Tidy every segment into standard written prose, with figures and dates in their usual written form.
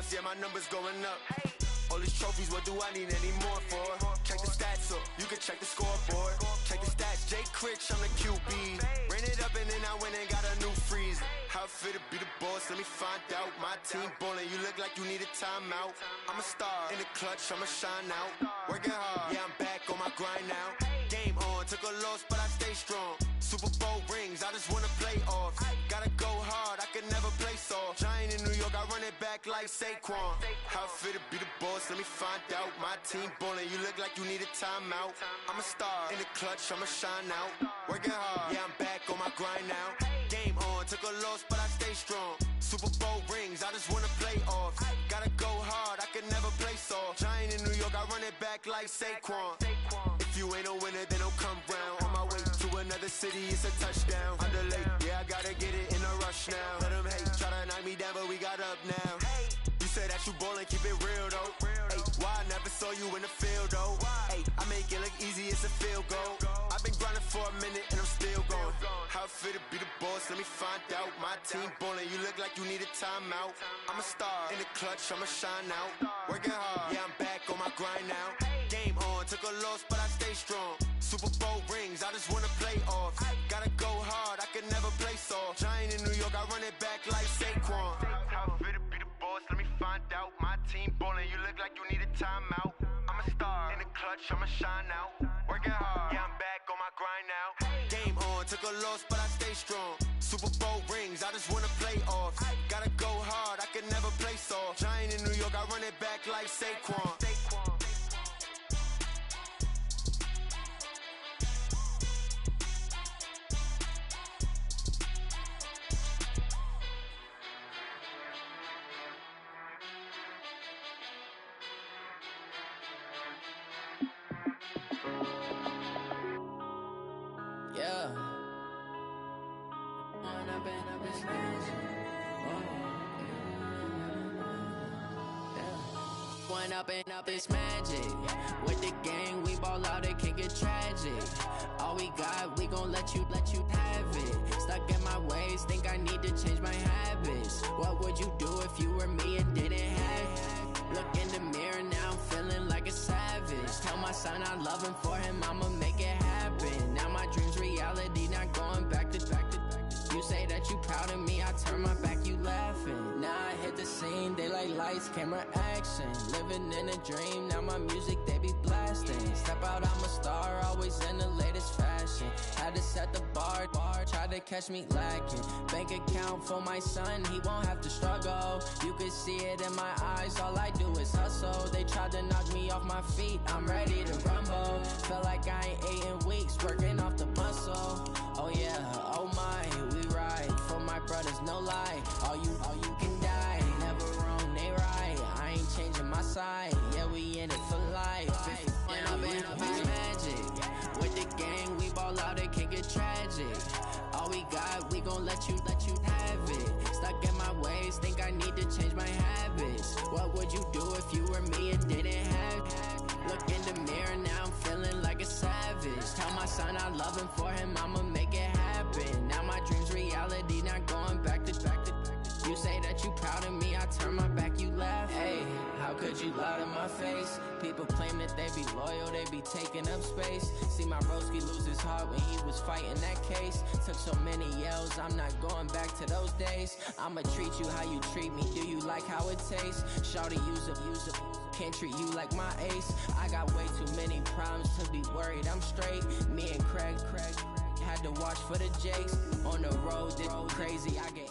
playoffs, yeah, my numbers going up. All these trophies, what do I need any more for? Check the stats up, you can check the scoreboard. Check the stats, Jay Critch, I'm the QB. Ran it up and then I went and got a new freeze. How it feel to be the boss, let me find out. My team ballin', you look like you need a timeout. I'm a star, in the clutch, I'ma shine out. Working hard, yeah, I'm back on my grind now. Game on, took a loss, but I stay strong. Super Bowl rings, I just wanna play off. Gotta go hard, I can never play soft. Giant in New York, I run it back like Saquon. How it feel to be the boss, let me find out. My team ballin', you look like you need a timeout. I'm a star, in the clutch, I'ma shine out. Working hard, yeah, I'm back on my grind now. Game on, took a loss, but I stay strong. Super Bowl rings, I just wanna play off. Gotta go hard, I can never play soft. Giant in New York, I run it back like Saquon. If you ain't a winner, then don't come round. On my way to another city, it's a touchdown. Underlay, yeah, I gotta get it in a rush now. Let them hate, try to knock me down, but we got up now. You said that you ballin', keep it real though. Hey, why I never saw you in the field though? Hey, I make it look easy, it's a field goal. I've been grinding for a minute and I'm still going. How it feel to be the boss, let me find out. My team ballin', you look like you need a timeout. I'm a star, in the clutch, I'ma shine out. Working hard, yeah, I'm back on my grind now. Game on, took a loss, but I stay strong. Super Bowl rings, I just wanna play off. Gotta go hard, I can never play soft. Giant in New York, I run it back like Saquon. How it feel to be the boss, let me find out. My team ballin', you look like you need a timeout. I'm a star, in the clutch, I'ma shine out. Working hard, yeah, I'm back on my grind now. Game on, took a loss, but I stay strong. Super Bowl rings, I just wanna play off. Gotta go hard, I can never play soft. Giant in New York, I run it back like Saquon. Yeah. One up and up, it's magic. With the gang, we ball out, it can get tragic. All we got, we gon' let you have it. Stuck in my ways, think I need to change my habits. What would you do if you were me and didn't have it? Look in the mirror, now I'm feeling like a savage. Tell my son I love him, for him I'ma make it happen. Now my dream's reality, not going back to. You say that you proud of me, I turn my back, you laughing. Now I hit the scene, they like lights, camera, action. Living in a dream, now my music, they be blasting. Step out, I'm a star, always in the latest fashion. Had to set the bar, try to catch me lacking. Bank account for my son, he won't have to struggle. You can see it in my eyes, all I do is hustle. They tried to knock me off my feet, I'm ready to rumble. Feel like I ain't ate in weeks, working off the muscle. Oh yeah, oh my, we ride for my brothers, no lie. All you can die, never wrong, they right. I ain't changing my side, yeah, we in it for life. When up and up, it's magic. With the gang, we ball out, it can get tragic. All we got, we gon' let you have it. Stuck in my ways, think I need to change my habits. What would you do if you were me and didn't have it? Look in the mirror, now I'm feeling like a savage. Tell my son I love him, for him I'ma make it happen. Now my dream's reality, not going back to. You say that you proud of me, I turn my back, you laugh. Hey, how could you lie to my face? People claim that they be loyal, they be taking up space. See my broski lose his heart when he was fighting that case. Took so many yells, I'm not going back to those days. I'ma treat you how you treat me, do you like how it tastes? Shawty, use up, can't treat you like my ace. I got way too many problems to be worried, I'm straight. Me and Craig had to watch for the Jakes. On the road, it's crazy, I get 80.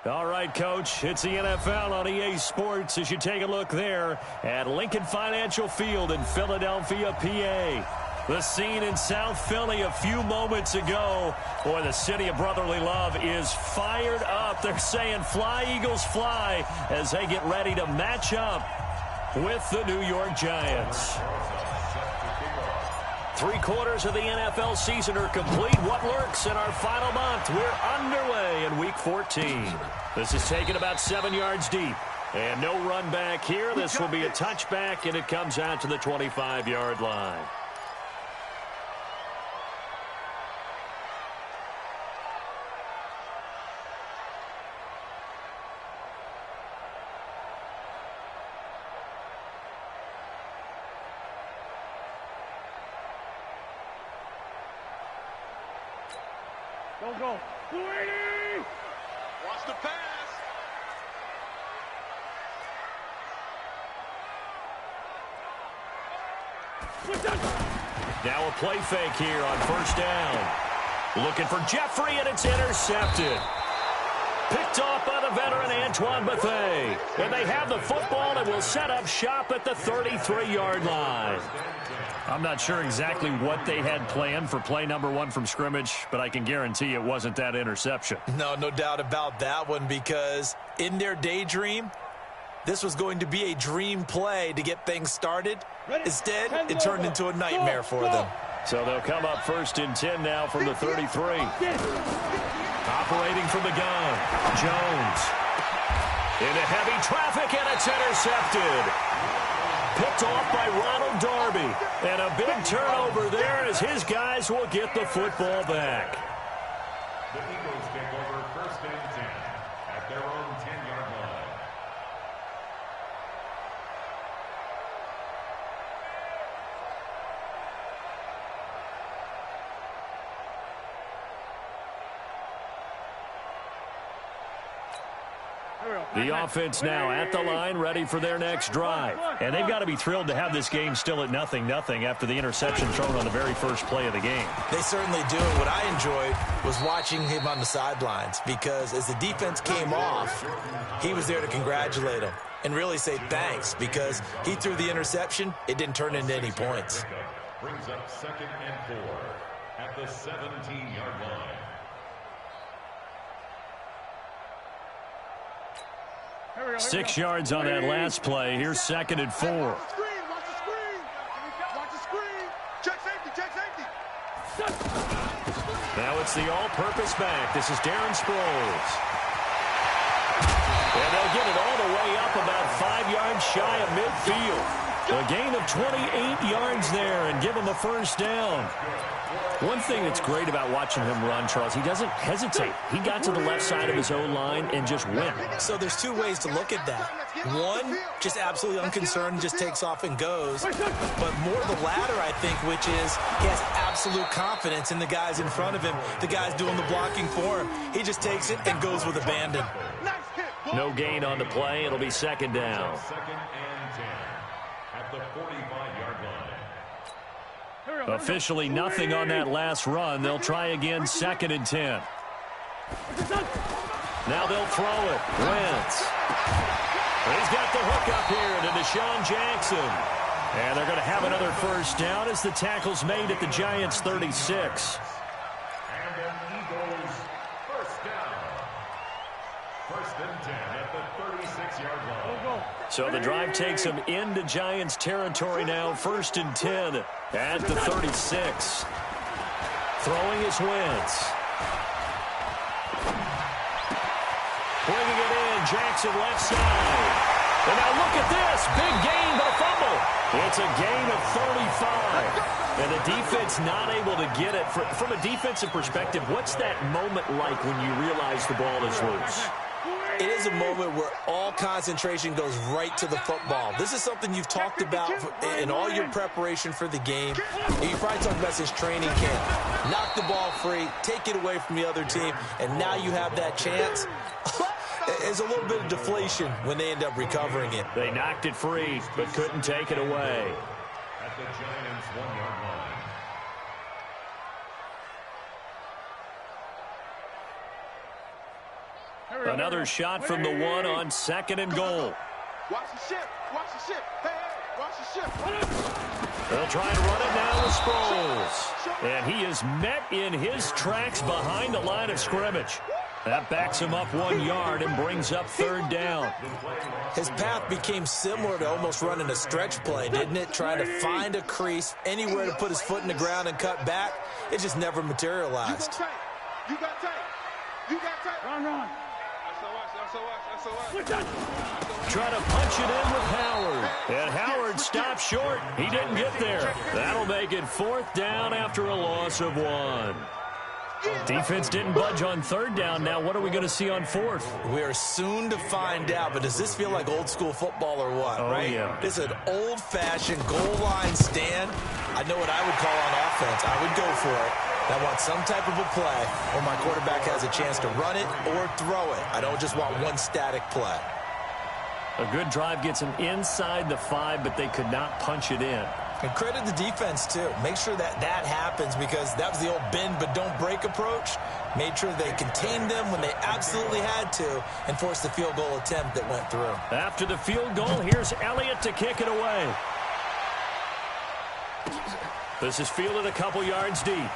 All right, Coach, it's the NFL on EA Sports as you take a look there at Lincoln Financial Field in Philadelphia, PA. The scene in South Philly a few moments ago. Boy, the city of brotherly love is fired up. They're saying fly, Eagles, fly as they get ready to match up with the New York Giants. 3/4 of the NFL season are complete. What lurks in our final month? We're underway in Week 14. This is taken about 7 yards deep. And no run back here. This will be a touchback, and it comes out to the 25-yard line. Go. 280! Watch the pass. Now a play fake here on first down. Looking for Jeffrey, and it's intercepted. Picked off by the veteran Antoine Bethea. And they have the football and will set up shop at the 33-yard line. I'm not sure exactly what they had planned for play number 1 from scrimmage, but I can guarantee it wasn't that interception. No doubt about that one, because in their daydream, this was going to be a dream play to get things started. Instead, it turned into a nightmare for them. So they'll come up first and 10 now from the 33. Operating from the gun, Jones. Into heavy traffic, and it's intercepted. Picked off by Ronald Darby. And a big turnover there as his guys will get the football back. The Eagles take over first and 10 at their own 10-yard line. The offense now at the line, ready for their next drive. And they've got to be thrilled to have this game still at 0-0 after the interception thrown on the very first play of the game. They certainly do. And what I enjoyed was watching him on the sidelines, because as the defense came off, he was there to congratulate them and really say thanks, because he threw the interception. It didn't turn into any points. Brings up 2nd and 4 at the 17-yard line. 6 yards on that last play. Here's 2nd and 4. Watch the screen. Watch the screen. Check safety. Now it's the all-purpose back. This is Darren Sproles. And they'll get it all the way up about 5 yards shy of midfield. A gain of 28 yards there and give him the first down. One thing that's great about watching him run, Charles, he doesn't hesitate. He got to the left side of his own line and just went. So there's 2 ways to look at that. One, just absolutely unconcerned, just takes off and goes. But more the latter, I think, which is he has absolute confidence in the guys in front of him, the guys doing the blocking for him. He just takes it and goes with abandon. No gain on the play. It'll be 2nd down. 2nd and 10 at the 45-yard line. Officially nothing on that last run. They'll try again, 2nd and 10. Now they'll throw it. Wentz. He's got the hook up here to Deshaun Jackson. And they're going to have another first down as the tackle's made at the Giants' 36. And an Eagles first down. 1st and 10 at the 36-yard line. So the drive takes them into Giants territory now. 1st and 10 at the 36. Throwing is Wentz. Bringing it in, Jackson left side. And now look at this, big gain, but a fumble. It's a gain of 35. And the defense not able to get it. From a defensive perspective, what's that moment like when you realize the ball is loose? It is a moment where all concentration goes right to the football. This is something you've talked about in all your preparation for the game. You probably talked about this training camp. Knock the ball free, take it away from the other team, and now you have that chance. There's a little bit of deflation when they end up recovering it. They knocked it free, but couldn't take it away. At the Giants' 1-yard line. Another shot from the 1 on 2nd and goal. Watch the ship. Hey, watch the ship. They'll try and run it now with Sproles. And he is met in his tracks behind the line of scrimmage. That backs him up 1 yard and brings up 3rd down. His path became similar to almost running a stretch play, didn't it? Trying to find a crease, anywhere to put his foot in the ground and cut back. It just never materialized. You got tight. Run. Try to punch it in with Howard. And Howard stopped short. He didn't get there. That'll make it 4th down after a loss of 1. Defense didn't budge on 3rd down. Now what are we going to see on 4th? We are soon to find out, but does this feel like old school football or what? Oh, right? Yeah. This is an old-fashioned goal line stand. I know what I would call on offense. I would go for it. I want some type of a play where my quarterback has a chance to run it or throw it. I don't just want one static play. A good drive gets them inside the 5, but they could not punch it in. And credit the defense, too. Make sure that happens, because that was the old bend but don't break approach. Made sure they contained them when they absolutely had to and forced the field goal attempt that went through. After the field goal, here's Elliott to kick it away. This is fielded a couple yards deep.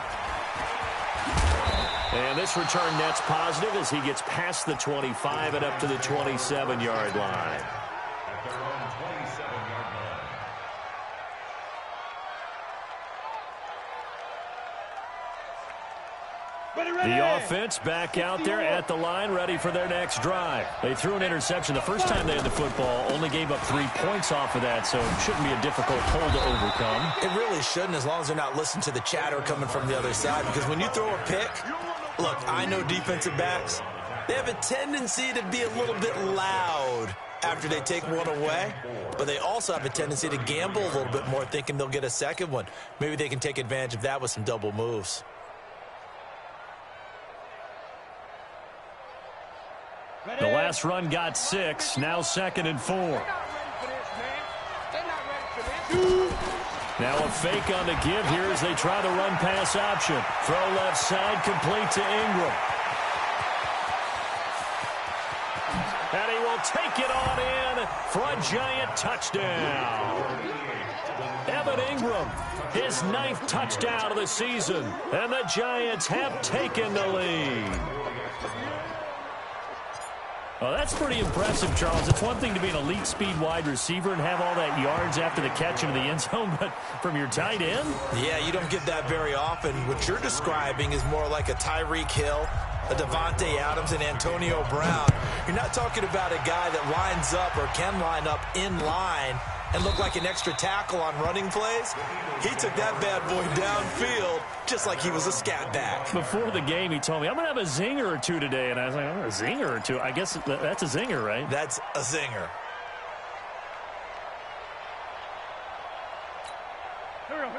And this return net's positive as he gets past the 25 and up to the 27-yard line. At their own 27-yard line. The offense back out there at the line, ready for their next drive. They threw an interception the first time they had the football, only gave up 3 points off of that, so it shouldn't be a difficult hole to overcome. It really shouldn't, as long as they're not listening to the chatter coming from the other side, because when you throw a pick, look, I know defensive backs, they have a tendency to be a little bit loud after they take one away, but they also have a tendency to gamble a little bit more, thinking they'll get a second one. Maybe they can take advantage of that with some double moves. The last run got 6, now 2nd and 4. Now a fake on the give here as they try the run-pass option. Throw left side, complete to Ingram. And he will take it on in for a giant touchdown. Evan Ingram, his 9th touchdown of the season. And the Giants have taken the lead. Well, that's pretty impressive, Charles. It's one thing to be an elite speed wide receiver and have all that yards after the catch into the end zone, but from your tight end? Yeah, you don't get that very often. What you're describing is more like a Tyreek Hill, a Devontae Adams, and Antonio Brown. You're not talking about a guy that lines up or can line up in line and look like an extra tackle on running plays. He took that bad boy downfield just like he was a scat back. Before the game, he told me, I'm going to have a zinger or two today. And I was like, oh, a zinger or two? I guess that's a zinger, right? That's a zinger.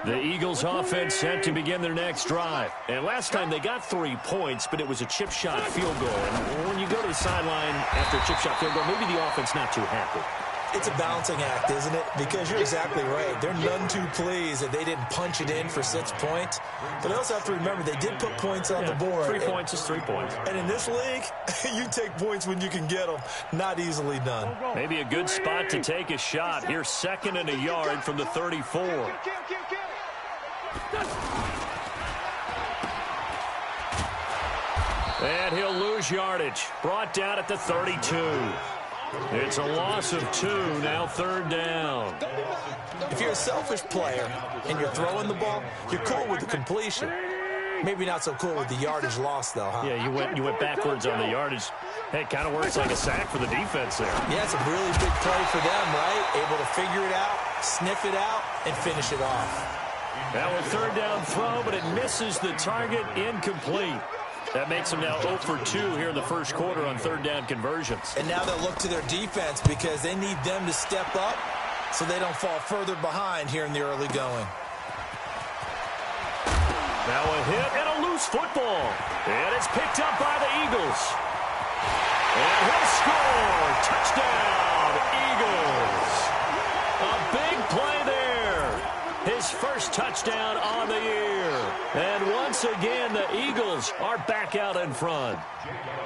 The Eagles offense set to begin their next drive. And last time they got 3 points, but it was a chip shot field goal. And when you go to the sideline after a chip shot field goal, maybe the offense not too happy. It's a balancing act, isn't it? Because you're exactly right. They're none too pleased that they didn't punch it in for 6 points. But they also have to remember they did put points on the board. 3 points is 3 points. And in this league, you take points when you can get them. Not easily done. Maybe a good spot to take a shot. Here's 2nd and a yard from the 34. And he'll lose yardage. Brought down at the 32. It's a loss of 2, now 3rd down. If you're a selfish player and you're throwing the ball, you're cool with the completion. Maybe not so cool with the yardage loss, though, huh? Yeah, you went backwards on the yardage. Hey, it kind of works like a sack for the defense there. Yeah, it's a really big play for them, right? Able to figure it out, sniff it out, and finish it off. Now a 3rd down throw, but it misses the target, incomplete. That makes them now 0 for 2 here in the first quarter on 3rd down conversions. And now they'll look to their defense because they need them to step up so they don't fall further behind here in the early going. Now a hit and a loose football. And it's picked up by the Eagles. And he'll score. Touchdown, Eagles. A big play there. His first touchdown on the year. And once again, the Eagles are back out in front.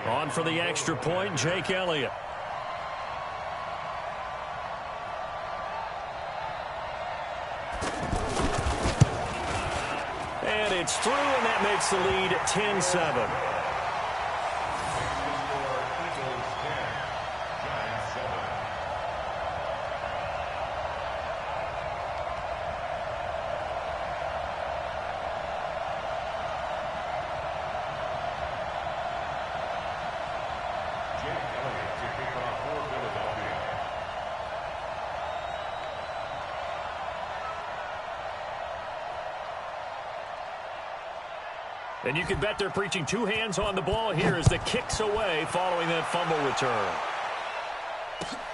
On for the extra point, Jake Elliott. And it's through, and that makes the lead 10-7. And you can bet they're preaching 2 hands on the ball here as the kick's away following that fumble return.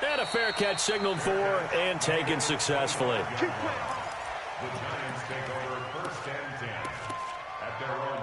And a fair catch signaled for and taken successfully. The Giants take over 1st and 10 at their own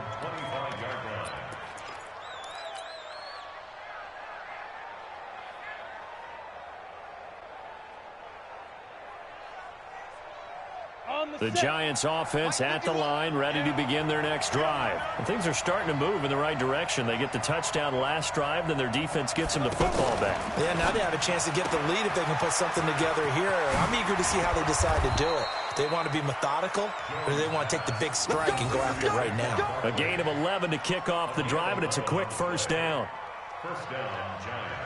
The Giants offense at the line, ready to begin their next drive. And things are starting to move in the right direction. They get the touchdown last drive, then their defense gets them the football back. Yeah, now they have a chance to get the lead if they can put something together here. I'm eager to see how they decide to do it. Do they want to be methodical, or do they want to take the big strike and go after it right now? A gain of 11 to kick off the drive, and it's a quick first down. First down, Giants.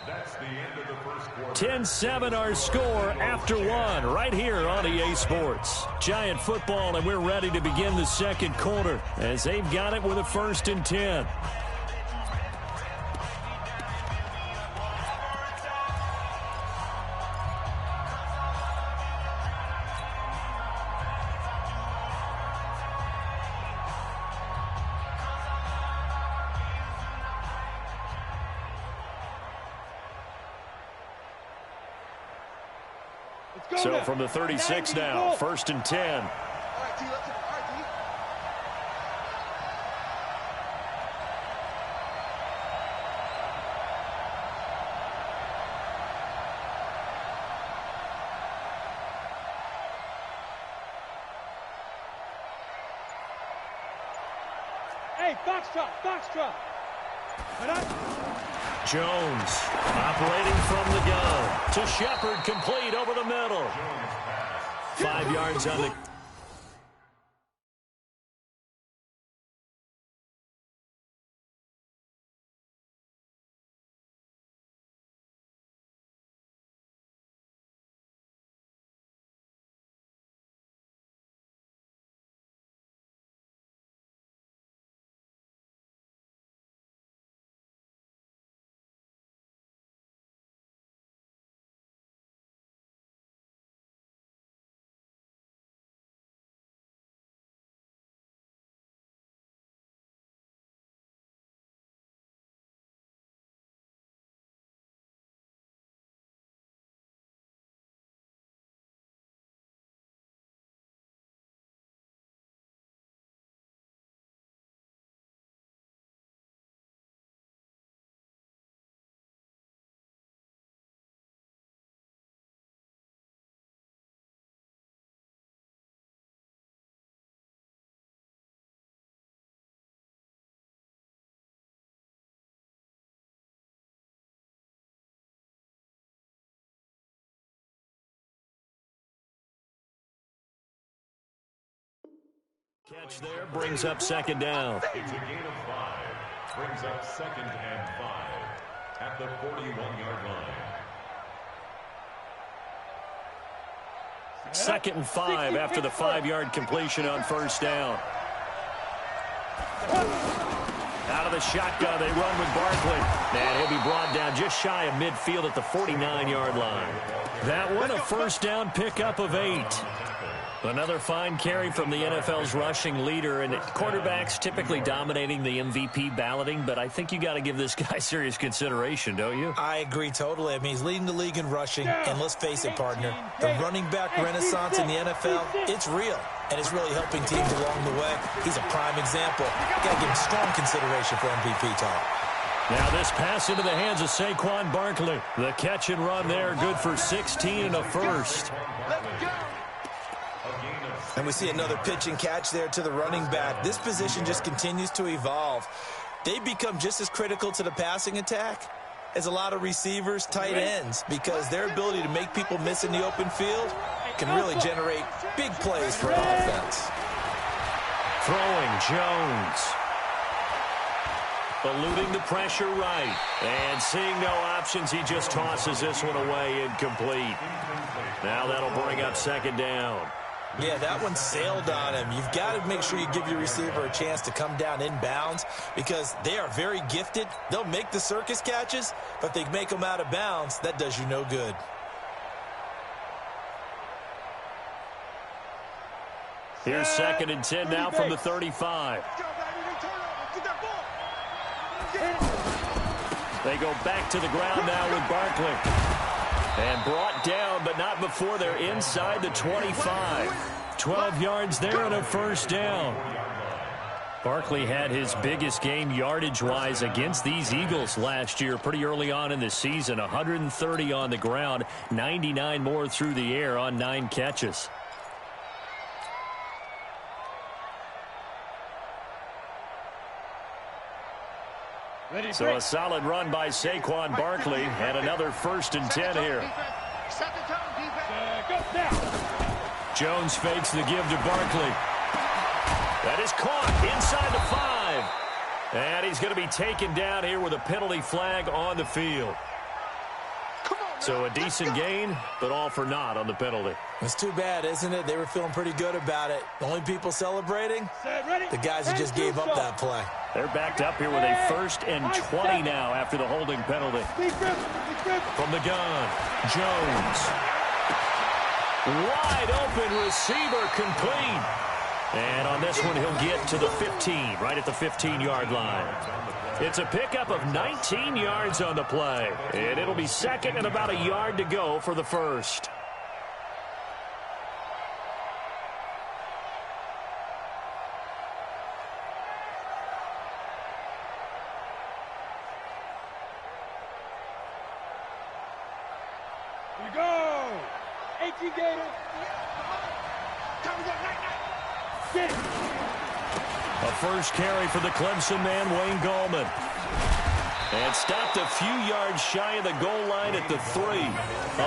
That's the end of the first quarter. 10-7 our score after one right here on EA Sports. Giant football, and we're ready to begin the second quarter as they've got it with a 1st and 10. So from the 36 now, 1st and 10. All right, T, let's go. All right, T. Hey, Foxtrot. Jones operating from the gun to Shepard, complete over the middle. 5 yards on the... Catch there brings up 2nd down. It's a gain of 5. Brings up 2nd and 5 at the 41-yard line. 2nd and 5 after the 5-yard completion on 1st down. Out of the shotgun, they run with Barkley. And he'll be brought down just shy of midfield at the 49-yard line. That one, a 1st down pickup of 8. Another fine carry from the NFL's rushing leader, and quarterbacks typically dominating the MVP balloting, but I think you got to give this guy serious consideration, don't you? I agree totally. I mean, he's leading the league in rushing, and let's face it, partner, the running back renaissance in the NFL, it's real, and it's really helping teams along the way. He's a prime example. Got to give him strong consideration for MVP talk. Now this pass into the hands of Saquon Barkley. The catch and run there, good for 16 and a 1st. And we see another pitch and catch there to the running back. This position just continues to evolve. They become just as critical to the passing attack as a lot of receivers, tight ends, because their ability to make people miss in the open field can really generate big plays for an offense. Throwing Jones. Eluding the pressure right. And seeing no options, he just tosses this one away incomplete. Now that'll bring up 2nd down. Yeah, that one sailed on him. You've got to make sure you give your receiver a chance to come down inbounds because they are very gifted. They'll make the circus catches, but they make them out of bounds. That does you no good. Here's 2nd and 10 now from the 35. They go back to the ground now with Barkley. And brought down, but not before they're inside the 25. 12 yards there and a first down. Barkley had his biggest game yardage-wise against these Eagles last year pretty early on in the season. 130 on the ground, 99 more through the air on 9 catches. So a solid run by Saquon Barkley and another 1st and 10 here. Jones fakes the give to Barkley. That is caught inside the 5. And he's going to be taken down here with a penalty flag on the field. So a decent gain, but all for naught on the penalty. It's too bad, isn't it? They were feeling pretty good about it. The only people celebrating, the guys who just gave up that play. They're backed up here with a 1st and 20 now after the holding penalty. From the gun, Jones. Wide open receiver complete. And on this one, he'll get to the 15, right at the 15-yard line. It's a pickup of 19 yards on the play. And it'll be 2nd and about a yard to go for the 1st. Here we go. 18 Gators. A first carry for the Clemson man, Wayne Gallman. And stopped a few yards shy of the goal line at the 3.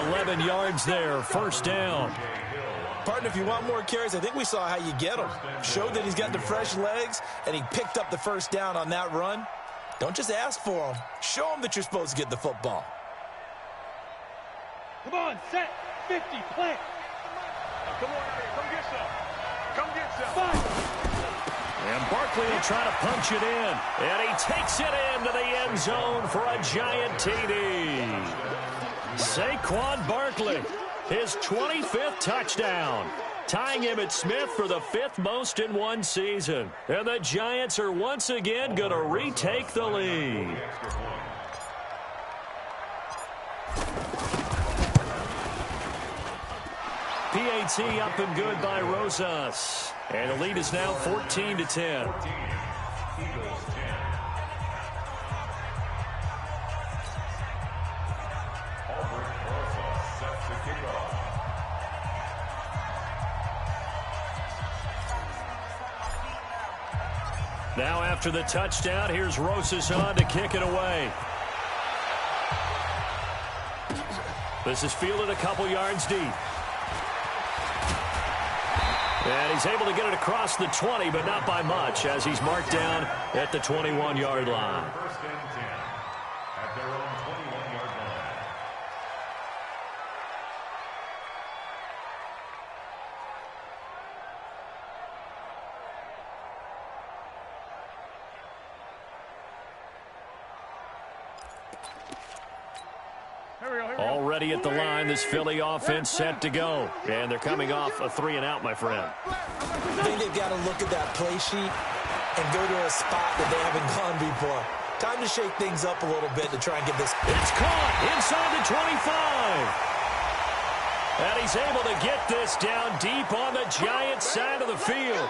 11 yards there, 1st down. Partner, if you want more carries, I think we saw how you get them. Showed that he's got the fresh legs, and he picked up the 1st down on that run. Don't just ask for them. Show them that you're supposed to get the football. Come on, set, 50, plant. Come on out here, come get some. Come get some. And Barkley will try to punch it in. And he takes it into the end zone for a giant TD. Saquon Barkley, his 25th touchdown. Tying him at Smith for the 5th most in one season. And the Giants are once again going to retake the lead. PAT up and good by Rosas. And the lead is now 14-10. Now after the touchdown, here's Rosas on to kick it away. This is fielded a couple yards deep. And he's able to get it across the 20, but not by much, as he's marked down at the 21-yard line. 1st and 10 at their own 21-yard line. Already at the line, this Philly offense set to go. And they're coming off a 3-and-out, my friend. I think they've got to look at that play sheet and go to a spot that they haven't gone before. Time to shake things up a little bit to try and get this. It's caught inside the 25. And he's able to get this down deep on the Giants' side of the field.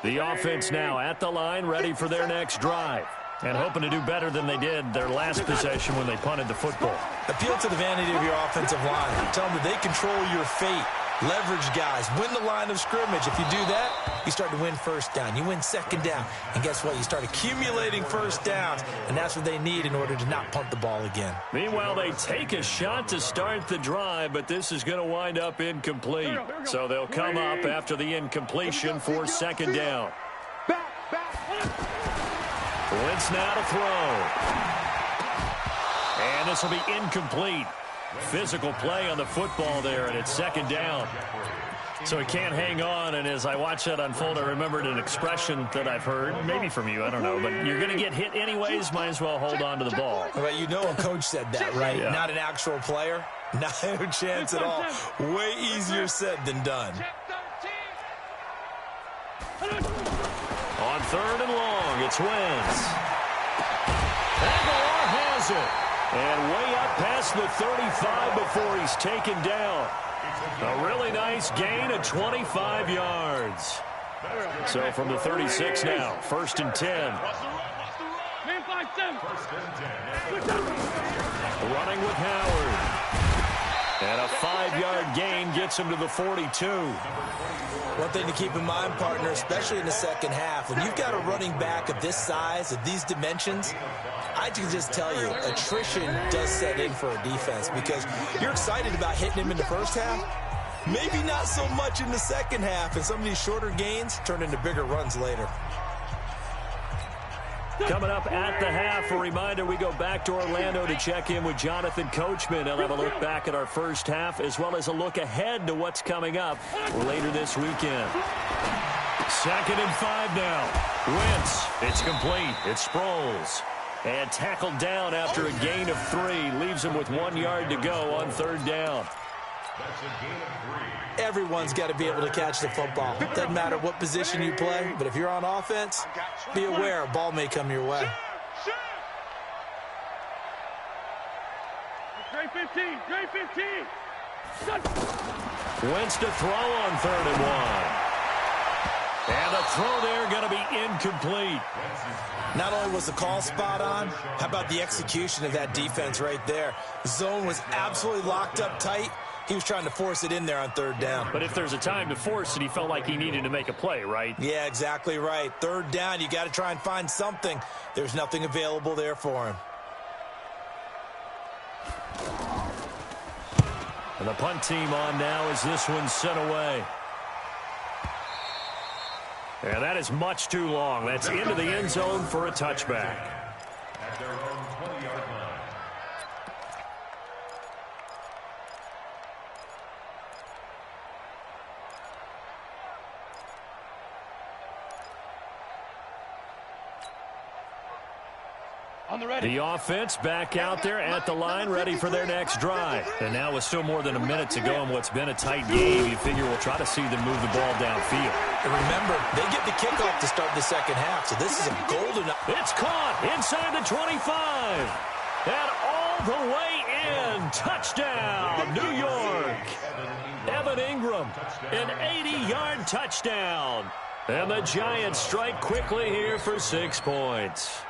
The offense now at the line, ready for their next drive. And hoping to do better than they did their last possession when they punted the football. Appeal to the vanity of your offensive line. Tell them that they control your fate. Leverage guys. Win the line of scrimmage. If you do that, you start to win 1st down. You win 2nd down. And guess what? You start accumulating 1st downs. And that's what they need in order to not punt the ball again. Meanwhile, they take a shot to start the drive, but this is going to wind up incomplete. So they'll come up after the incompletion for 2nd down. Wentz now to throw. And this will be incomplete. Physical play on the football there, and it's 2nd down. So he can't hang on, and as I watch that unfold, I remembered an expression that I've heard, maybe from you, I don't know, but you're going to get hit anyways, might as well hold on to the ball. Well, you know a coach said that, right? Yeah. Not an actual player. No chance at all. Way easier said than done. On 3rd and long, it's Wentz. Aguilar has it. And way up past the 35 before he's taken down. A really nice gain of 25 yards. So from the 36 now, 1st and 10. Running with Howard. And a 5-yard gain gets him to the 42. One thing to keep in mind, partner, especially in the second half, when you've got a running back of this size, of these dimensions, I can just tell you, attrition does set in for a defense because you're excited about hitting him in the first half. Maybe not so much in the second half, and some of these shorter gains turn into bigger runs later. Coming up at the half, a reminder, we go back to Orlando to check in with Jonathan Coachman. He'll have a look back at our first half as well as a look ahead to what's coming up later this weekend. 2nd and 5 now. Wentz, it's complete. It's Sproles. And tackled down after a gain of 3. Leaves him with 1 yard to go on 3rd down. That's a gain of 3. Everyone's got to be able to catch the football. Doesn't matter what position you play, but if you're on offense, be aware a ball may come your way. Great 15, great 15. Wentz to throw on 3rd and 1. And the throw there going to be incomplete. Not only was the call spot on, how about the execution of that defense right there? The zone was absolutely locked up tight. He was trying to force it in there on 3rd down. But if there's a time to force it, he felt like he needed to make a play, right? Yeah, exactly right. 3rd down, you got to try and find something. There's nothing available there for him. And the punt team on now as this one's sent away. And that is much too long. That's into the end zone for a touchback. At their own 20-yard line. The offense back out there at the line, ready for their next drive. And now with still more than a minute to go in what's been a tight game, you figure we'll try to see them move the ball downfield. And remember, they get the kickoff to start the second half, so this is a golden... It's caught inside the 25. And all the way in. Touchdown, New York. Evan Ingram, an 80-yard touchdown. And the Giants strike quickly here for 6 points.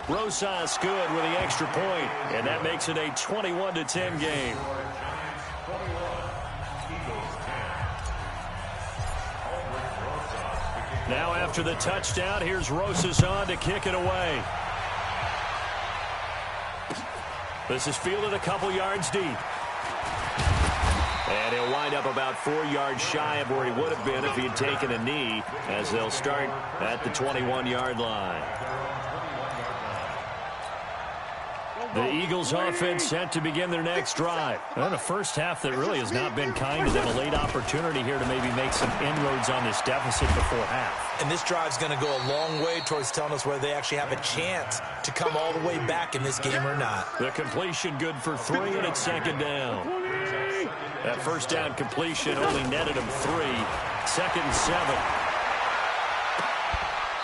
Rosas good with the extra point, and that makes it a 21-10 game. Now after the touchdown, here's Rosas on to kick it away. This is fielded a couple yards deep. And he'll wind up about 4 yards shy of where he would have been if he had taken a knee, as they'll start at the 21-yard line. The Eagles offense set to begin their next drive. And a first half that really has not been kind to them. A late opportunity here to maybe make some inroads on this deficit before half. And this drive's going to go a long way towards telling us whether they actually have a chance to come all the way back in this game or not. The completion good for 3, and it's 2nd down. That first down completion only netted him 3. 2nd and 7.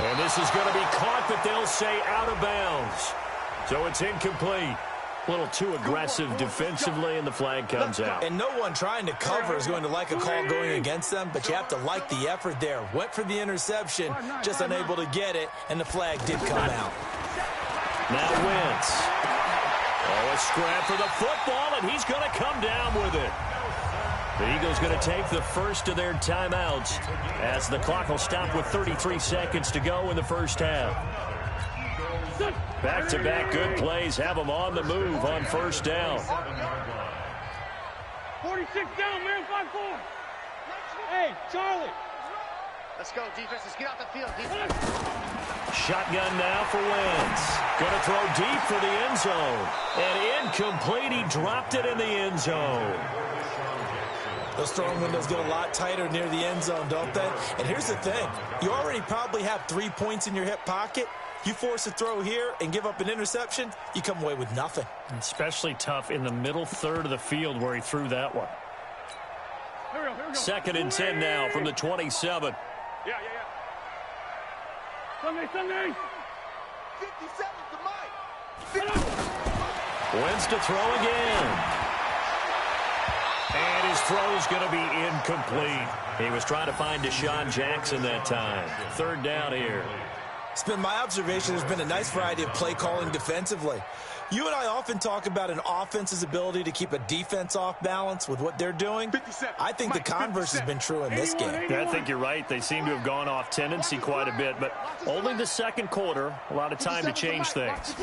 And this is going to be caught, but they'll say out of bounds. So it's incomplete. A little too aggressive defensively, and the flag comes out. And no one trying to cover is going to like a call going against them, but you have to like the effort there. Went for the interception, just unable to get it, and the flag did come out. Now Wentz. Oh, a scrap for the football, and he's going to come down with it. The Eagles going to take the first of their timeouts as the clock will stop with 33 seconds to go in the first half. Back-to-back good plays have them on the move on first down. 46 down, man, 5-4. Hey, Charlie. Let's go, defense. Let's get out the field, defense. Shotgun now for Wentz. Going to throw deep for the end zone. And incomplete. He dropped it in the end zone. Those throwing windows get a lot tighter near the end zone, don't they? And here's the thing. You already probably have 3 points in your hip pocket. You force a throw here and give up an interception, you come away with nothing. Especially tough in the middle third of the field where he threw that one. Here we go. 2nd and 10 now from the 27. Yeah. Sunday. 57 to Mike. Wentz to throw again. And his throw's going to be incomplete. He was trying to find Deshaun Jackson that time. 3rd down here. It's been my observation there's been a nice variety of play calling defensively. You and I often talk about an offense's ability to keep a defense off balance with what they're doing. I think the converse has been true in this game. Yeah, I think you're right. They seem to have gone off tendency quite a bit, but only the 2nd quarter, a lot of time to change things.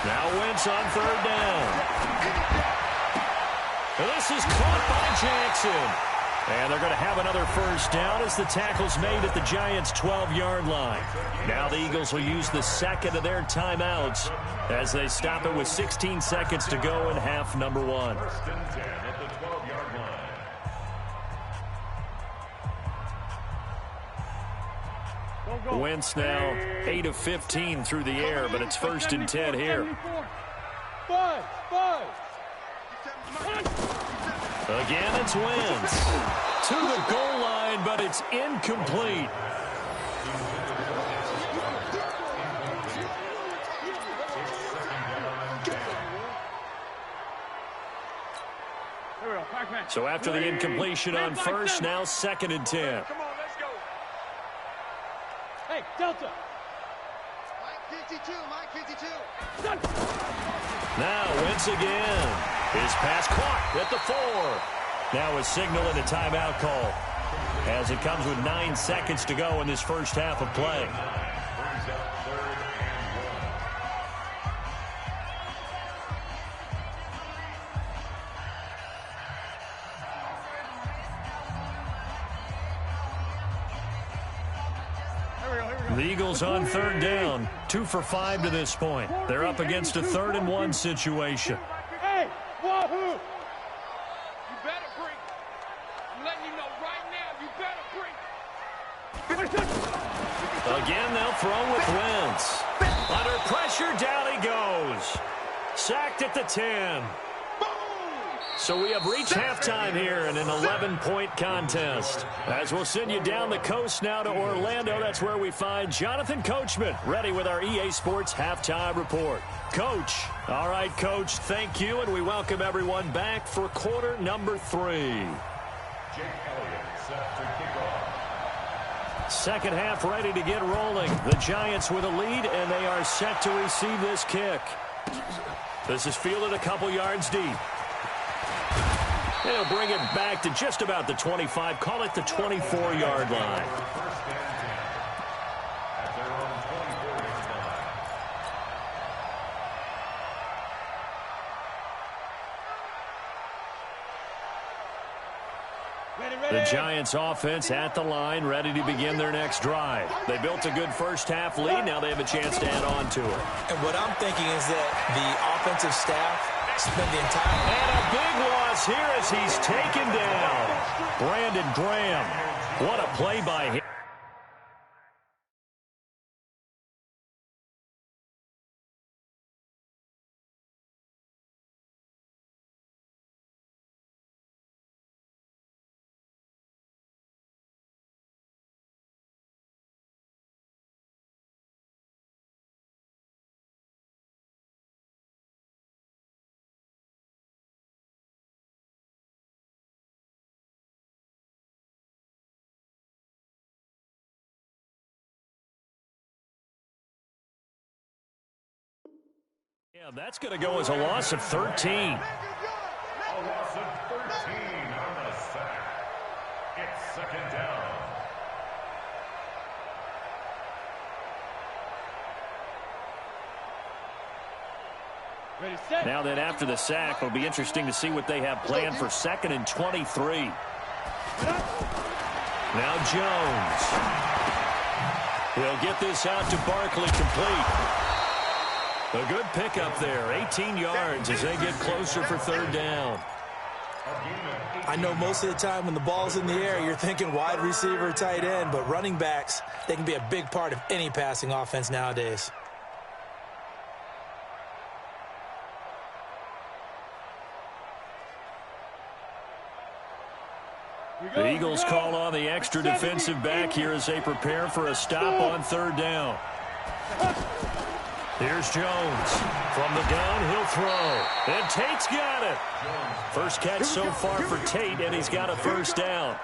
Now Wentz on 3rd down. This is caught by Jackson. And they're going to have another 1st down as the tackle's made at the Giants' 12-yard line. Now the Eagles will use the 2nd of their timeouts as they stop it with 16 seconds to go in half number 1. 1st and 10 at the 12-yard line. Wentz now 8 of 15 through the air, but it's 1st and 10 here. 5. Again, it's Wentz. To the goal line, but it's incomplete. So after the incompletion on 1st, now 2nd and 10. Come on, let's go. Hey, Delta. Mike 52. Now Wentz again. His pass caught at the 4. Now a signal and a timeout call as it comes with 9 seconds to go in this 1st half of play. The Eagles on 3rd down, 2 for 5 to this point. They're up against a 3rd and 1 situation. Hey, wahoo! You better bring. I'm letting you know right now, you better bring. Again, they'll throw with Wentz. Under pressure, down he goes. Sacked at the 10. So we have reached halftime here in an 11-point contest. As we'll send you down the coast now to Orlando, that's where we find Jonathan Coachman, ready with our EA Sports Halftime Report. Coach. All right, Coach, thank you, and we welcome everyone back for quarter number 3. Jake Elliott set to kick off. 2nd half ready to get rolling. The Giants with a lead, and they are set to receive this kick. This is fielded a couple yards deep. They'll bring it back to just about the 25. Call it the 24-yard line. 1st and 10 at their own 24-yard line. The Giants offense at the line, ready to begin their next drive. They built a good 1st half lead. Now they have a chance to add on to it. And what I'm thinking is that the offensive staff spend the entire... And a big loss here as he's taken down. Brandon Graham. What a play by him. Yeah, that's going to go as a loss of 13. A loss of 13 on the sack. It's 2nd down. Ready, set. Now then, after the sack, it'll be interesting to see what they have planned for 2nd and 23. Now Jones. He'll get this out to Barkley complete. A good pickup there, 18 yards as they get closer for third down. I know most of the time when the ball's in the air, you're thinking wide receiver, tight end, but running backs, they can be a big part of any passing offense nowadays. The Eagles call on the extra defensive back here as they prepare for a stop on third down. Here's Jones. From the gun, he'll throw. And Tate's got it. First catch so far for Tate, and he's got a first down.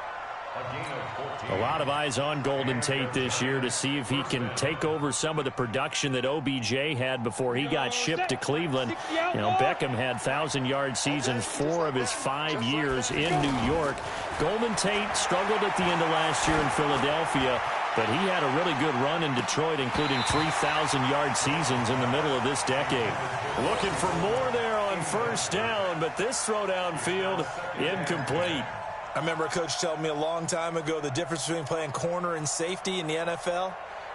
A lot of eyes on Golden Tate this year to see if he can take over some of the production that OBJ had before he got shipped to Cleveland. You know, Beckham had 1,000-yard seasons 4 of his 5 years in New York. Golden Tate struggled at the end of last year in Philadelphia, but he had a really good run in Detroit, including 3,000-yard seasons in the middle of this decade. Looking for more there on first down, but this throw downfield incomplete. I remember a coach telling me a long time ago the difference between playing corner and safety in the NFL.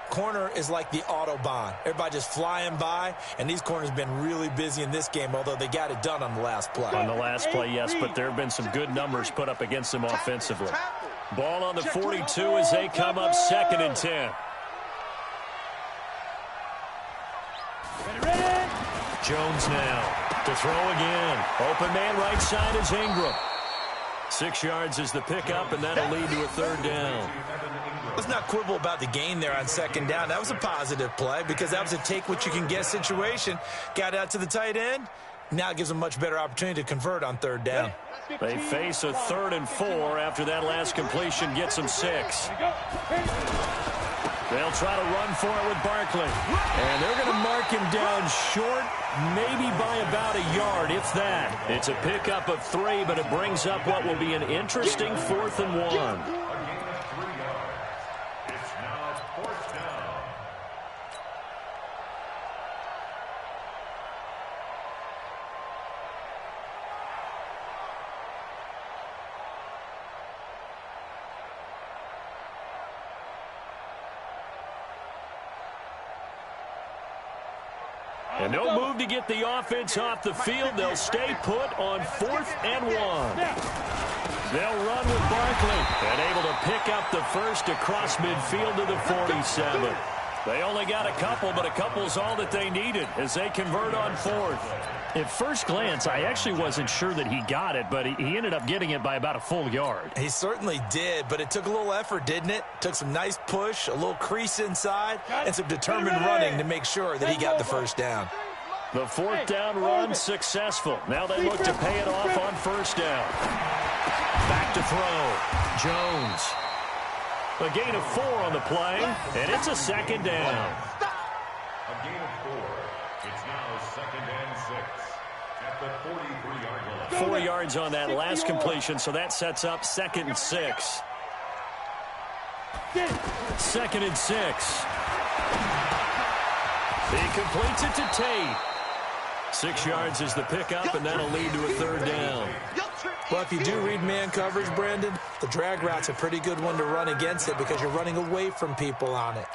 Corner is like the Autobahn. Everybody just flying by, and these corners have been really busy in this game, although they got it done on the last play. On the last play, yes, but there have been some good numbers put up against them offensively. Ball on the 42 as they come up 2nd and 10. Jones now to throw again. Open man right side is Ingram. 6 yards is the pickup, and that'll lead to a third down. Let's not quibble about the gain there on 2nd down. That was a positive play because that was a take-what-you-can-get situation. Got out to the tight end. Now it gives them a much better opportunity to convert on 3rd down. They face a 3rd and 4 after that last completion gets them 6. They'll try to run for it with Barkley. And they're going to mark him down short, maybe by about a yard, if that. It's a pickup of 3, but it brings up what will be an interesting 4th and 1. And no move to get the offense off the field. They'll stay put on 4th and 1. They'll run with Barkley and able to pick up the first across midfield to the 47. They only got a couple, but a couple's all that they needed as they convert on 4th. At first glance, I actually wasn't sure that he got it, but he ended up getting it by about a full yard. He certainly did, but it took a little effort, didn't it? Took some nice push, a little crease inside, and some determined running to make sure that he got the first down. The 4th down run successful. Now they look to pay it off on 1st down. Back to throw. Jones. A gain of 4 on the play, and it's a 2nd down. A gain of 4. It's now 2nd and 6 at the 43-yard line. 4 yards on that last completion, so that sets up 2nd and 6. 2nd and 6. He completes it to Tate. 6 yards is the pickup, and that'll lead to a 3rd down. Well, if you do read man coverage, Brandon, the drag route's a pretty good one to run against it because you're running away from people on it.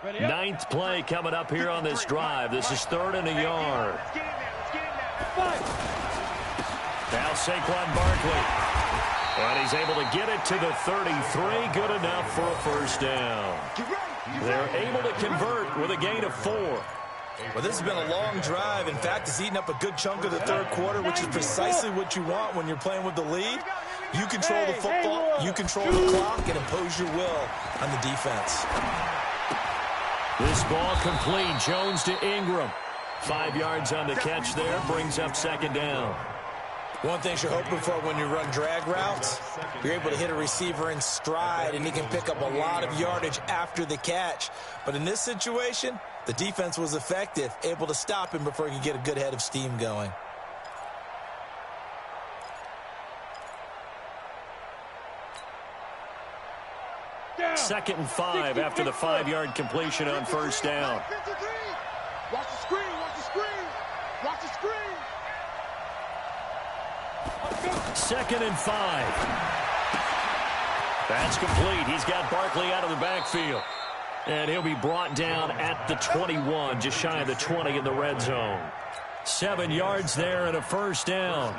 9th play coming up here on this drive. This is 3rd and a yard. Now Saquon Barkley. And he's able to get it to the 33. Good enough for a first down. They're able to convert with a gain of 4. Well, this has been a long drive. In fact, it's eaten up a good chunk of the 3rd quarter, which is precisely what you want when you're playing with the lead. You control the football, you control the clock, and impose your will on the defense. This ball complete. Jones to Ingram. 5 yards on the catch there. Brings up 2nd down. One thing you're hoping for when you run drag routes, you're able to hit a receiver in stride, and he can pick up a lot of yardage after the catch. But in this situation, the defense was effective, able to stop him before he could get a good head of steam going. Second and 5 after the 5-yard completion on 1st down. Watch the screen, watch the screen, watch the screen. 2nd and 5. That's complete. He's got Barkley out of the backfield. And he'll be brought down at the 21, just shy of the 20 in the red zone. 7 yards there and a first down.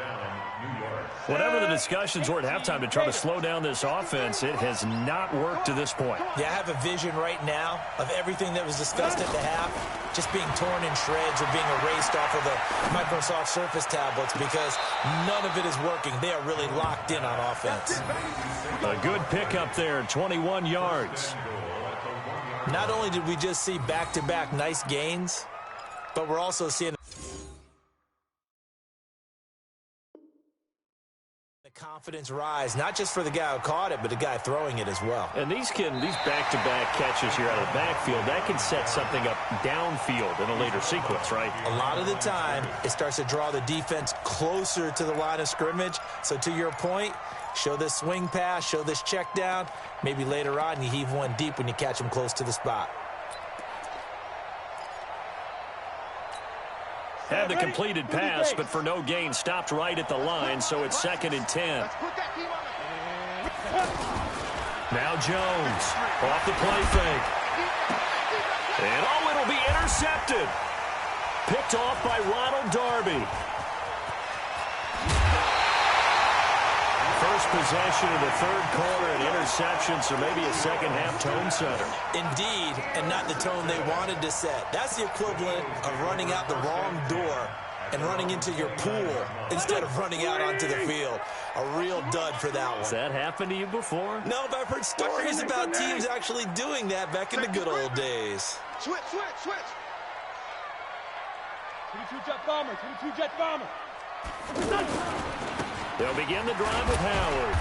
Whatever the discussions were at halftime to try to slow down this offense, it has not worked to this point. Yeah, I have a vision right now of everything that was discussed at the half just being torn in shreds or being erased off of the Microsoft Surface tablets because none of it is working. They are really locked in on offense. A good pickup there, 21 yards. Not only did we just see back-to-back nice gains, but we're also seeing confidence rise, not just for the guy who caught it, but the guy throwing it as well. And these back-to-back catches here out of the backfield, that can set something up downfield in a later sequence, right? A lot of the time, it starts to draw the defense closer to the line of scrimmage. So to your point, show this swing pass, show this check down. Maybe later on, you heave one deep when you catch them close to the spot. Had the completed pass, but for no gain, stopped right at the line, so it's 2nd and 10. Now Jones, off the play fake. And it'll be intercepted. Picked off by Ronald Darby. First possession of the third quarter, an interception, so maybe a second-half tone setter. Indeed, and not the tone they wanted to set. That's the equivalent of running out the wrong door and running into your pool instead of running out onto the field. A real dud for that one. Has that happened to you before? No, but I've heard stories about teams actually doing that back in the good old days. Switch. 22 jet bomber. They'll begin the drive with Howard.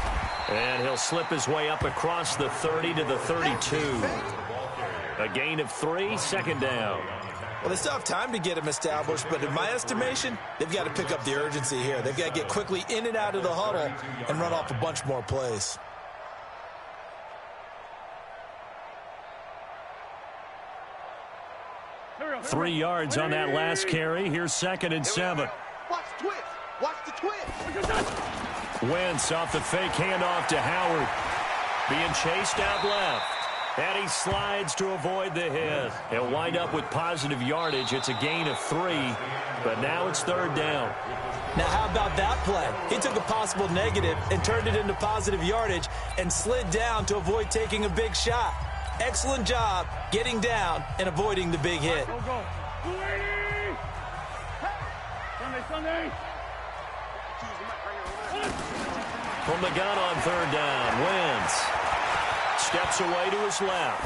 And he'll slip his way up across the 30 to the 32. A gain of 3, 2nd down. Well, they still have time to get him established, but in my estimation, they've got to pick up the urgency here. They've got to get quickly in and out of the huddle and run off a bunch more plays. Three yards on that last carry. Here's 2nd and 7. Watch the twist. Wentz off the fake handoff to Howard. Being chased out left. And he slides to avoid the hit. He'll wind up with positive yardage. It's a gain of 3, but now it's 3rd down. Now, how about that play? He took a possible negative and turned it into positive yardage and slid down to avoid taking a big shot. Excellent job getting down and avoiding the big hit. Go. Sunday. From the gun on 3rd down, Wentz steps away to his left.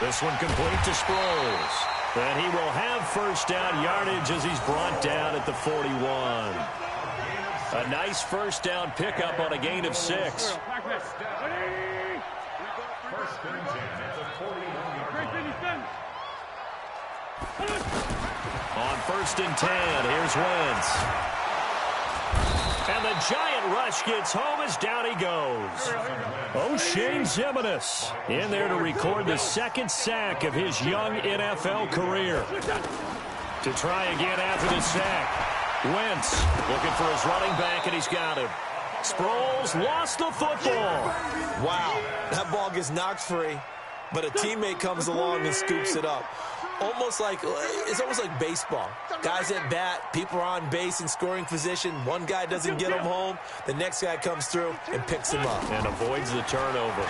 This one complete to Sproles. And he will have 1st down yardage as he's brought down at the 41. A nice 1st down pickup on a gain of 6. First and 10 at the 41. On 1st and 10, here's Wentz. And the giant rush gets home as down he goes. O'Shane Zimenez in there to record the 2nd sack of his young NFL career. To try again after the sack. Wentz looking for his running back, and he's got him. Sproles lost the football. Wow, that ball gets knocked free, but a teammate comes along and scoops it up. It's almost like baseball. Guys at bat, people are on base in scoring position. One guy doesn't get him home. The next guy comes through and picks him up. And avoids the turnover.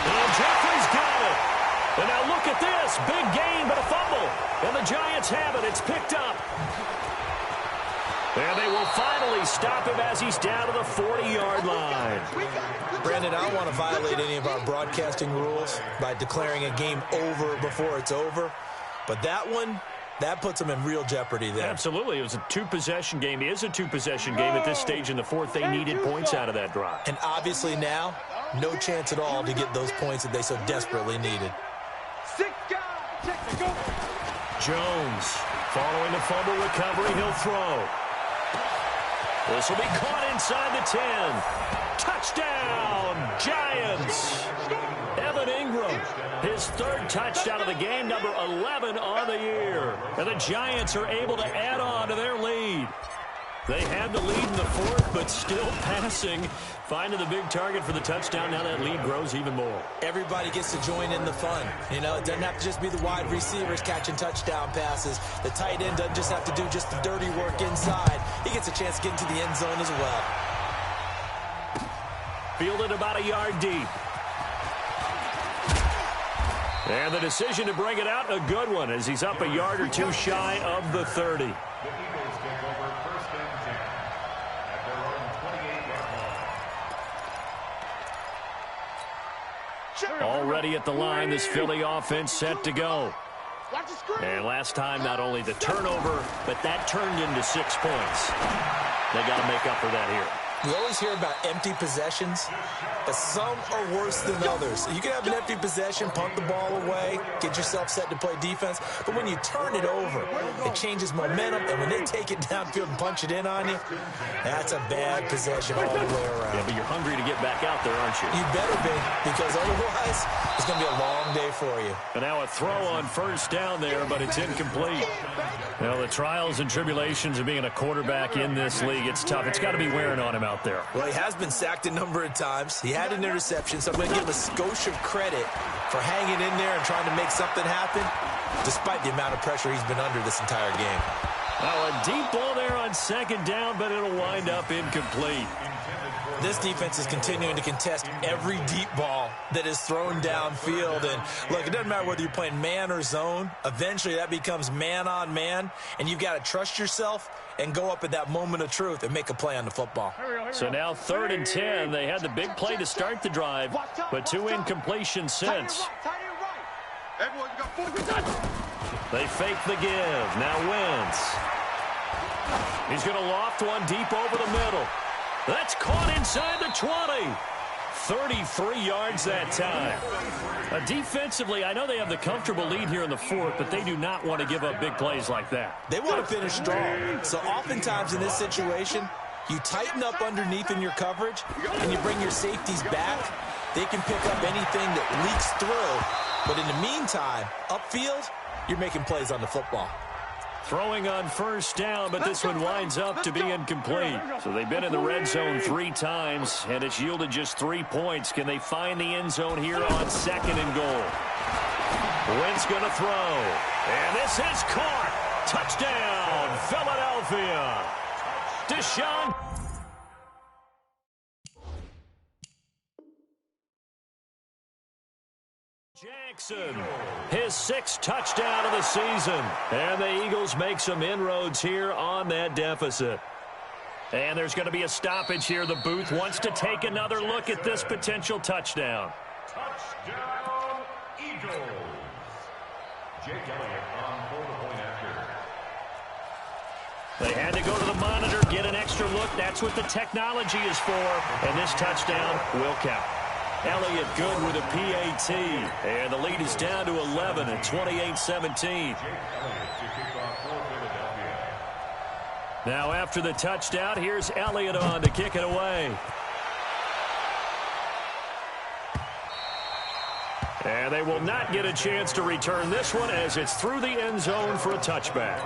And Jeffrey's got it. And now look at this. Big gain, but a fumble. And the Giants have it. It's picked up. And they will finally stop him as he's down to the 40-yard line. Brandon, I don't want to violate any of our broadcasting rules by declaring a game over before it's over. But that one, that puts them in real jeopardy there. Absolutely. It was a 2-possession game. It is a 2-possession game at this stage in the 4th. They needed points out of that drive. And obviously now, no chance at all to get those points that they so desperately needed. Jones, following the fumble recovery, he'll throw. This will be caught inside the 10. Touchdown, Giants. Evan Ingram, his 3rd touchdown of the game, number 11 on the year. And the Giants are able to add on to their lead. They had the lead in the fourth, but still passing. Finding the big target for the touchdown. Now that lead grows even more. Everybody gets to join in the fun. You know, it doesn't have to just be the wide receivers catching touchdown passes. The tight end doesn't just have to do just the dirty work inside. He gets a chance to get into the end zone as well. Fielded about a yard deep. And the decision to bring it out, a good one, as he's up a yard or two shy of the 30. The Eagles take over 1st and 10 at their own 28-yard line. Already at the line, this Philly offense set to go. And last time, not only the turnover, but that turned into 6 points. They got to make up for that here. We always hear about empty possessions, but some are worse than others. You can have an empty possession, punt the ball away, get yourself set to play defense, but when you turn it over, it changes momentum, and when they take it downfield and punch it in on you, that's a bad possession all the way around. Yeah, but you're hungry to get back out there, aren't you? You better be, because otherwise, it's going to be a long day for you. And now a throw on 1st down there, but it's incomplete. Now, the trials and tribulations of being a quarterback in this league, it's tough. It's got to be wearing on him out there. Well, he has been sacked a number of times. He had an interception, so I'm going to give him a skosh of credit for hanging in there and trying to make something happen, despite the amount of pressure he's been under this entire game. Now, a deep ball there on 2nd down, but it'll wind up incomplete. This defense is continuing to contest every deep ball that is thrown downfield. And, look, it doesn't matter whether you're playing man or zone. Eventually, that becomes man-on-man, and you've got to trust yourself and go up at that moment of truth and make a play on the football. So now 3rd and 10. They had the big play to start the drive, but 2 incompletions since. They fake the give. Now Wentz. He's going to loft one deep over the middle. That's caught inside the 20. 33 yards that time. Defensively, I know they have the comfortable lead here in the fourth, but they do not want to give up big plays like that. They want to finish strong. So oftentimes in this situation, you tighten up underneath in your coverage, and you bring your safeties back. They can pick up anything that leaks through. But in the meantime, upfield, you're making plays on the football. Throwing on 1st down, but this one winds up to be incomplete. So they've been in the red zone 3 times, and it's yielded just 3 points. Can they find the end zone here on 2nd and goal? Wentz going to throw. And this is caught. Touchdown, Philadelphia. Deshaun. Jackson, his 6th touchdown of the season. And the Eagles make some inroads here on that deficit. And there's going to be a stoppage here. The booth wants to take another look at this potential touchdown. Touchdown, Eagles. Jake Elliott on for the point after. They had to go to the monitor, get an extra look. That's what the technology is for. And this touchdown will count. Elliott good with a PAT. And the lead is down to 11 at 28-17. Now after the touchdown, here's Elliott on to kick it away. And they will not get a chance to return this one as it's through the end zone for a touchback.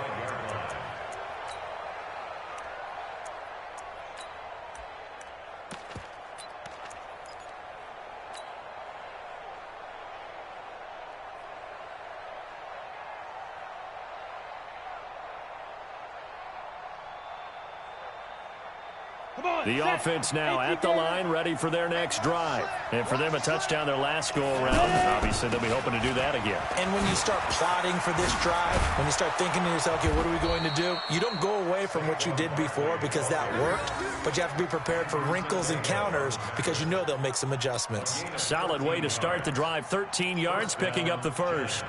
The offense now at the line, ready for their next drive. And for them, a touchdown their last go-around. Obviously, they'll be hoping to do that again. And when you start plotting for this drive, when you start thinking to yourself, okay, what are we going to do? You don't go away from what you did before because that worked, but you have to be prepared for wrinkles and counters because you know they'll make some adjustments. Solid way to start the drive. 13 yards, picking up the first.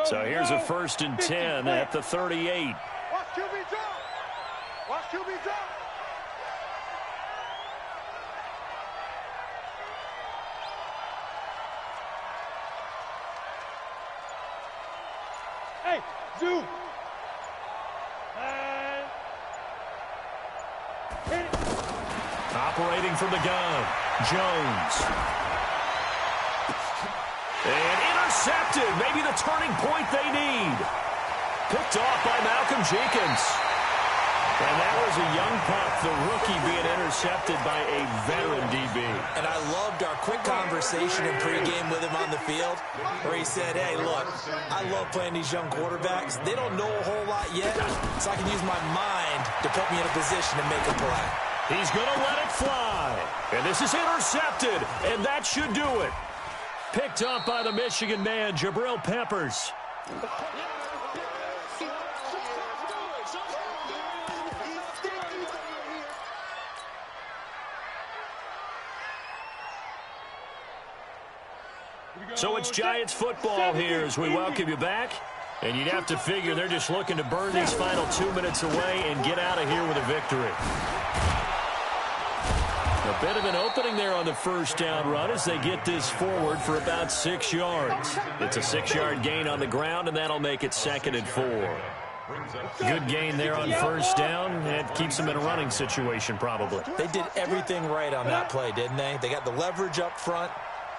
So here's a 1st and 10 at the 38. Watch QB drop. Watch QB drop. Hey, Zoo. Operating from the gun, Jones. intercepted. Maybe the turning point they need. Picked off by Malcolm Jenkins. And that was a young pup, the rookie, being intercepted by a veteran DB. And I loved our quick conversation in pregame with him on the field where he said, hey, look, I love playing these young quarterbacks. They don't know a whole lot yet, so I can use my mind to put me in a position to make a play. He's going to let it fly. And this is intercepted, and that should do it. Picked up by the Michigan man, Jabril Peppers. So it's Giants football here as we welcome you back. And you'd have to figure they're just looking to burn these final 2 minutes away and get out of here with a victory. A bit of an opening there on the first down run as they get this forward for about 6 yards. It's a 6-yard gain on the ground, and that'll make it 2nd and 4. Good gain there on first down. It keeps them in a running situation probably. They did everything right on that play, didn't they? They got the leverage up front,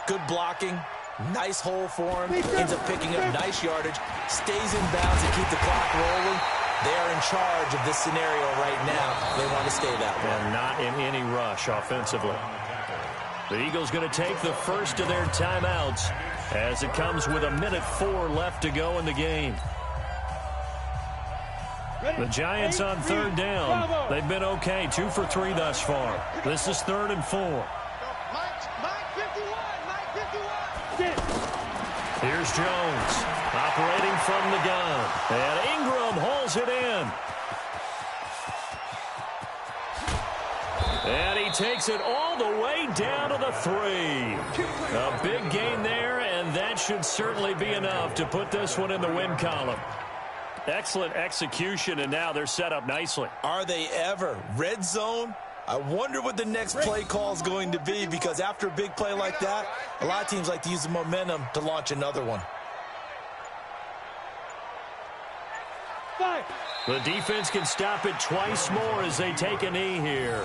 good blocking, nice hole for him, ends up picking up nice yardage, stays in bounds and keep the clock rolling. They are in charge of this scenario right now. They want to stay that way. And not in any rush offensively. The Eagles going to take the first of their timeouts as it comes with 1:04 left to go in the game. The Giants on third down. They've been okay, 2 for 3 thus far. This is 3rd and 4. Here's Jones operating from the gun. And Ingram hauls it in. And he takes it all the way down to the 3. A big gain there, and that should certainly be enough to put this one in the win column. Excellent execution, and now they're set up nicely. Are they ever? Red zone? I wonder what the next play call is going to be, because after a big play like that, a lot of teams like to use the momentum to launch another one. The defense can stop it twice more as they take a knee here.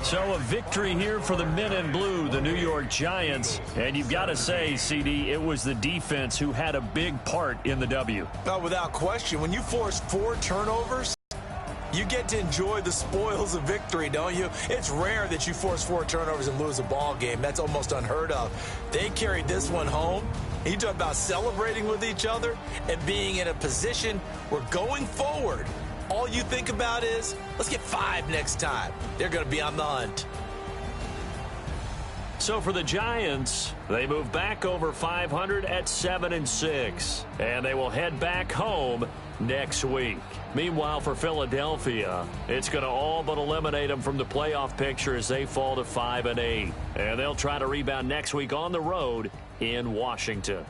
So a victory here for the men in blue, the New York Giants. And you've got to say, CD, it was the defense who had a big part in the W. Without question, when you force 4 turnovers, you get to enjoy the spoils of victory, don't you? It's rare that you force 4 turnovers and lose a ball game. That's almost unheard of. They carried this one home. You talk about celebrating with each other and being in a position where going forward, all you think about is, let's get 5 next time. They're going to be on the hunt. So for the Giants, they move back over 500 at 7-6. And they will head back home next week. Meanwhile, for Philadelphia, it's going to all but eliminate them from the playoff picture as they fall to 5-8. And they'll try to rebound next week on the road in Washington.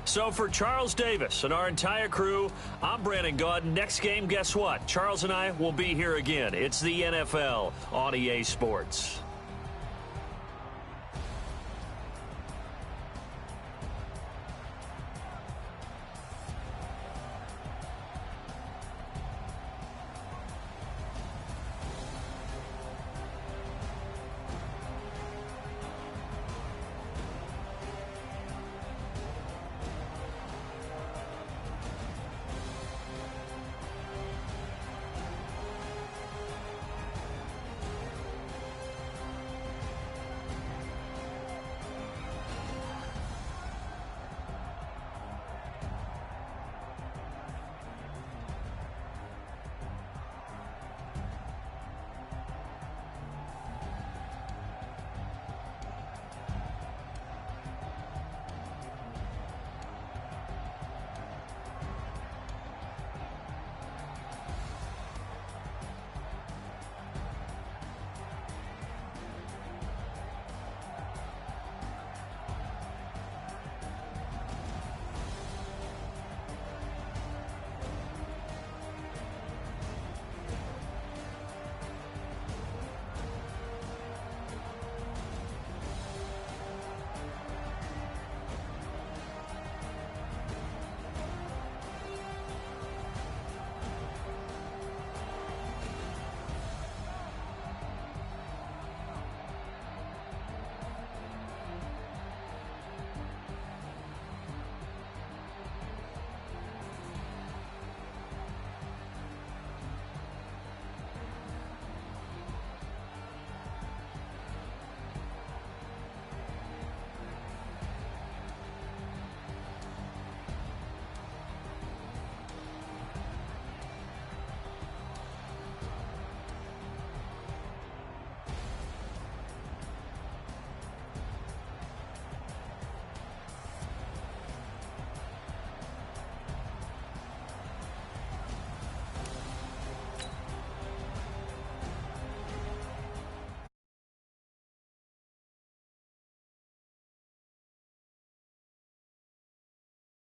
So for Charles Davis and our entire crew, I'm Brandon Gaudin. Next game, guess what? Charles and I will be here again. It's the NFL on EA Sports.